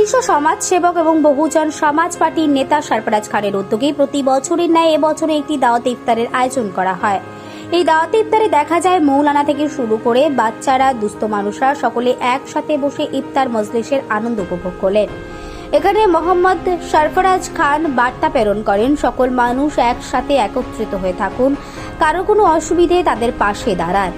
শীর্ষ সমাজসেবক এবং বহুজন সমাজ পার্টির নেতা সরফরাজ খানের উদ্যোগে প্রতি বছরের ন্যায় এবছরে একটি দাওয়াত ইফতারের আয়োজন করা হয়। এই দাওয়াত ইফতারে দেখা যায় মৌলানা থেকে শুরু করে বাচ্চারা, দুস্থ মানুষরা সকলে একসাথে বসে ইফতার মজলিসের আনন্দ উপভোগ করলেন। এখানে মোহাম্মদ সরফরাজ খান বার্তা প্রেরণ করেন, সকল মানুষ একসাথে একত্রিত হয়ে থাকুন, কারো কোনো অসুবিধে তাদের পাশে দাঁড়ান।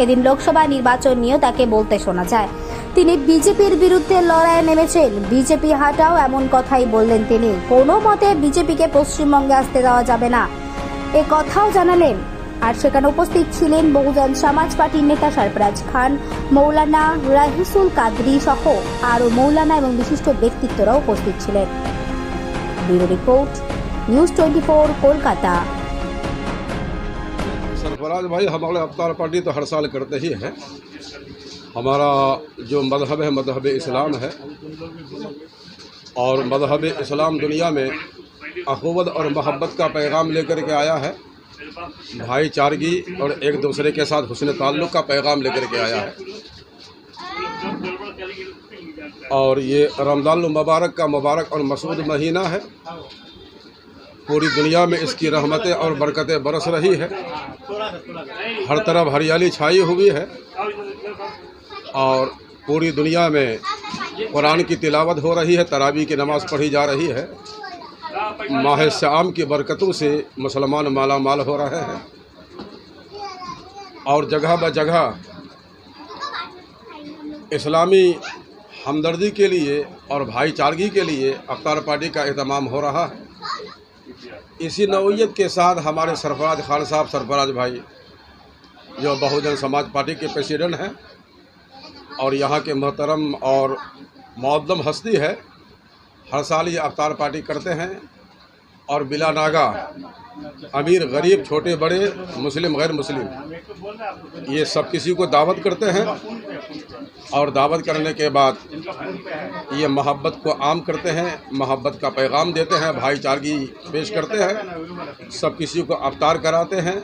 এদিন লোকসভা নির্বাচন নিয়েও তাকে বলতে শোনা যায়, তিনি বিজেপির বিরুদ্ধে লড়াইয়ে নেমেছেন, বিজেপি হাটাও এমন কথাই বললেন তিনি। কোনো মতে বিজেপিকে পশ্চিমবঙ্গে আসতে দেওয়া যাবে না, এ কথাও জানালেন। আর সেখানে উপস্থিত ছিলেন বহুজন সমাজ পার্টির নেতা সরফরাজ খান, মৌলানা রাহিসুল কাদরি সহ আরও মৌলানা এবং বিশিষ্ট ব্যক্তিত্বরাও উপস্থিত ছিলেন। Bureau report, news 24 Kolkata. Sarfaraz भाई, हमारे अवतार पार्टी तो हर साल करते ही है। हमारा जो मज़हब है मज़हब इस्लाम है, और मज़हब इस्लाम दुनिया में अख़ुवत और मोहब्बत का पैगाम लेकर के आया है। भाईचारगी और एक दूसरे के साथ हुस्न ताल्लुक़ का पैगाम लेकर के आया है। और ये रमज़ान मुबारक का मुबारक और मसूद महीना है। पूरी दुनिया में इसकी रहमतें और बरकतें बरस रही है। हर तरफ हरियाली छाई हुई है और पूरी दुनिया में कुरान की तिलावत हो रही है, तरावी की नमाज़ पढ़ी जा रही है। माह शाम की बरकतों से मुसलमान माला माल हो रहे हैं और जगह ब जगह इस्लामी हमदर्दी के लिए और भाईचारगी के लिए अवतार पार्टी का एहतमाम हो रहा है। इसी नौइयत के साथ हमारे सरफराज खान साहब, सरफराज भाई, जो बहुजन समाज पार्टी के प्रेसिडेंट हैं और यहाँ के मोहतरम और मुअद्दम हस्ती है, हर साल ये अवतार पार्टी करते हैं। और बिला नागा अमीर गरीब, छोटे बड़े, मुस्लिम गैर मुस्लिम, ये सब किसी को दावत करते हैं और दावत करने के बाद ये मोहब्बत को आम करते हैं, मोहब्बत का पैगाम देते हैं, भाईचारगी पेश करते हैं, सब किसी को अवतार कराते हैं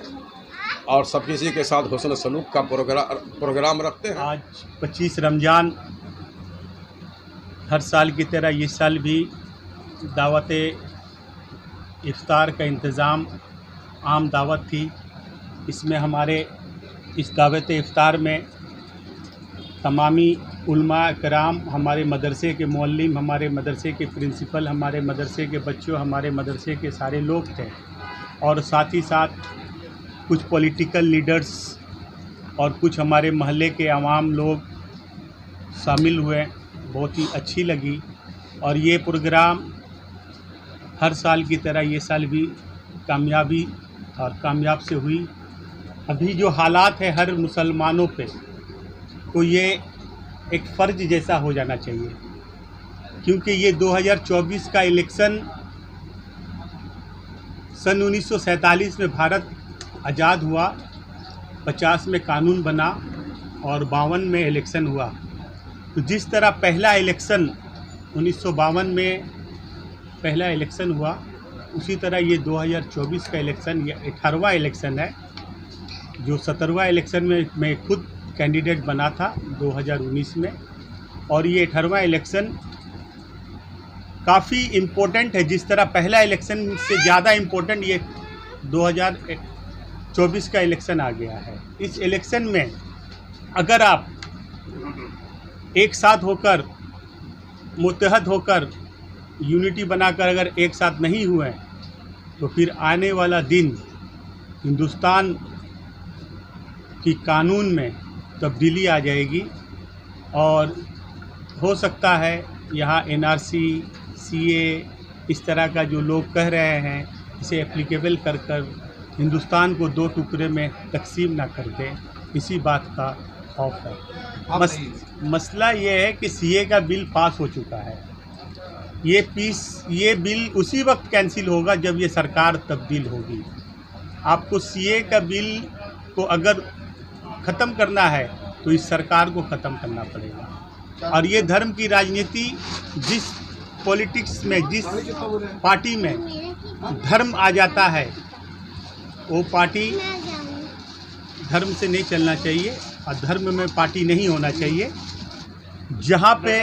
और सब किसी के साथ हुस्न सलूक का प्रोग्राम रखते हैं। आज 25 रमज़ान, हर साल की तरह इस साल भी दावत इफ्तार का इंतज़ाम, आम दावत थी। इसमें हमारे इस दावत इफ्तार में तमामी उलमा कराम, हमारे मदरसे के मौल्लिम, हमारे मदरसे के प्रिंसिपल, हमारे मदरसे के बच्चों, हमारे मदरसे के सारे लोग थे। और साथ ही साथ कुछ पॉलिटिकल लीडर्स और कुछ हमारे महल्ले के आवाम लोग शामिल हुए। बहुत ही अच्छी लगी और ये प्रोग्राम हर साल की तरह ये साल भी कामयाब से हुई। अभी जो हालात है हर मुसलमानों पे, तो ये एक फ़र्ज जैसा हो जाना चाहिए, क्योंकि ये 2024 का इलेक्शन सन 1947 में भारत आज़ाद हुआ, 50 में कानून बना और 52 में इलेक्शन हुआ। तो जिस तरह पहला इलेक्शन 1952 में पहला इलेक्शन हुआ, उसी तरह ये 2024 का इलेक्शन ये 18वां इलेक्शन है। जो 17वां इलेक्शन में मैं खुद कैंडिडेट बना था 2019 में, और ये 18वां इलेक्शन काफ़ी इम्पोर्टेंट है। जिस तरह पहला इलेक्शन से ज़्यादा इम्पोर्टेंट ये 2024 का इलेक्शन आ गया है। इस इलेक्शन में अगर आप एक साथ होकर, मुत्तहद होकर, यूनिटी बनाकर अगर एक साथ नहीं हुए, तो फिर आने वाला दिन हिंदुस्तान की कानून में तब्दीली आ जाएगी और हो सकता है यहाँ NRC, CA इस तरह का जो लोग कह रहे हैं, इसे एप्लीकेबल कर कर हिंदुस्तान को 2 टुकड़े में तकसीम ना कर दें। इसी बात का खौफ है। मसला ये है कि CA का बिल पास हो चुका है। ये बिल उसी वक्त कैंसिल होगा जब ये सरकार तब्दील होगी। आपको CA का बिल को अगर ख़त्म करना है तो इस सरकार को ख़त्म करना पड़ेगा। और ये धर्म की राजनीति, जिस पॉलिटिक्स में, जिस पार्टी में धर्म आ जाता है, वो पार्टी धर्म से नहीं चलना चाहिए और धर्म में पार्टी नहीं होना चाहिए। जहाँ पे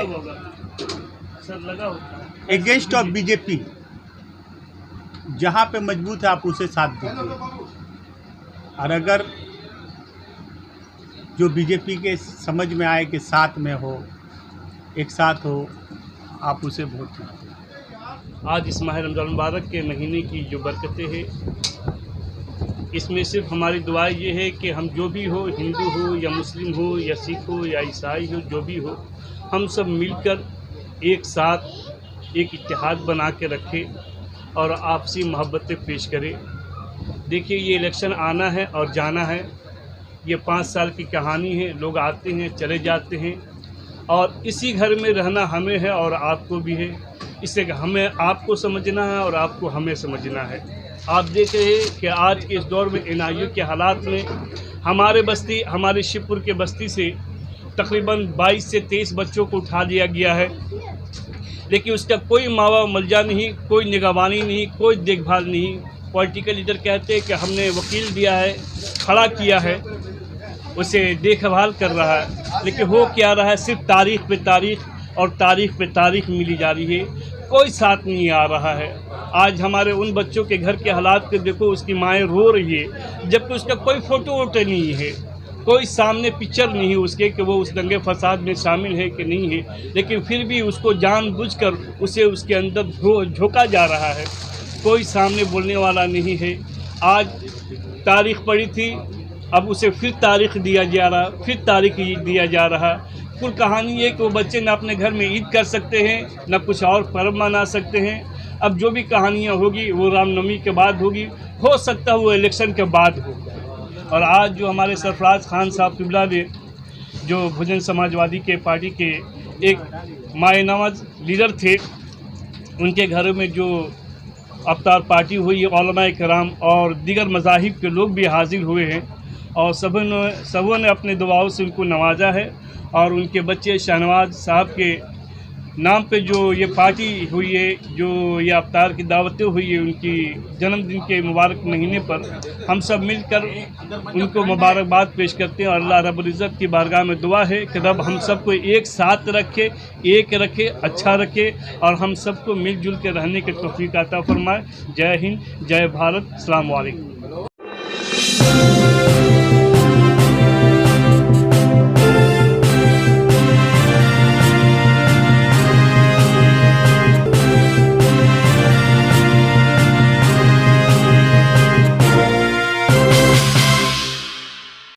अगेंस्ट ऑफ बीजेपी, जहाँ पे मजबूत है आप उसे साथ दीजिए, और अगर जो बीजेपी के समझ में आए कि साथ में हो, एक साथ हो, आप उसे वोट कीजिए। आज इस माह रमज़ान मुबारक के महीने की जो बरकतें हैं, इसमें सिर्फ हमारी दुआ ये है कि हम जो भी हो, हिंदू हो या मुस्लिम हो या सिख हो या ईसाई हो, जो भी हो, हम सब मिलकर एक साथ एक इत्तेहाद बना के रखें और आपसी मोहब्बतें पेश करें। देखिए, ये इलेक्शन आना है और जाना है, ये 5 साल की कहानी है। लोग आते हैं, चले जाते हैं, और इसी घर में रहना हमें है और आपको भी है। इससे हमें आपको समझना है और आपको हमें समझना है। आप देख रहे हैं कि आज के इस दौर में NIU के हालात में हमारे शिवपुर के बस्ती से तकरीबन 22 से 23 बच्चों को उठा लिया गया है, लेकिन उसका कोई मावा मलजा नहीं, कोई निगरानी नहीं, कोई देखभाल नहीं। पॉलिटिकल लीडर कहते हैं कि हमने वकील दिया है, खड़ा किया है, उसे देखभाल कर रहा है, लेकिन हो क्या रहा है, सिर्फ तारीख पे तारीख मिली जा रही है, कोई साथ नहीं आ रहा है। आज हमारे उन बच्चों के घर के हालात को देखो, उसकी माएँ रो रही है, जबकि उसका कोई फ़ोटो वोटो नहीं है, कोई सामने पिक्चर नहीं है उसके कि वो उस दंगे फसाद में शामिल है कि नहीं है, लेकिन फिर भी उसको जानबूझकर उसे उसके अंदर झोंका जा रहा है। कोई सामने बोलने वाला नहीं है। आज तारीख पड़ी थी, अब उसे फिर तारीख दिया जा रहा। कुल कहानी है कि वो बच्चे ना अपने घर में ईद कर सकते हैं, ना कुछ और पर्व मना सकते हैं। अब जो भी कहानियाँ होगी वो रामनवमी के बाद होगी, हो सकता है वो इलेक्शन के बाद हो। और आज जो हमारे सरफराज खान साहब किबला ने, जो बहुजन समाजवादी के पार्टी के एक मायनवाज लीडर थे, उनके घरों में जो अफ्तार पार्टी हुई, उलमा कराम और दीगर मज़ाहिब के लोग भी हाजिर हुए हैं, और सबों ने अपने दुआओं से उनको नवाजा है। और उनके बच्चे शहनवाज साहब के नाम पे जो ये पार्टी हुई है, जो ये अफ्तार की दावतें हुई है, उनकी जन्मदिन के मुबारक महीने पर हम सब मिलकर उनको मुबारकबाद पेश करते हैं। और अल्लाह रब्बुल इज़्ज़त की बारगाह में दुआ है कि रब हम सबको एक साथ रखे, एक रखे, अच्छा रखे, और हम सबको मिलजुल के रहने की तौफीक अता फरमाए। जय हिंद, जय भारत, अस्सलाम वालेकुम।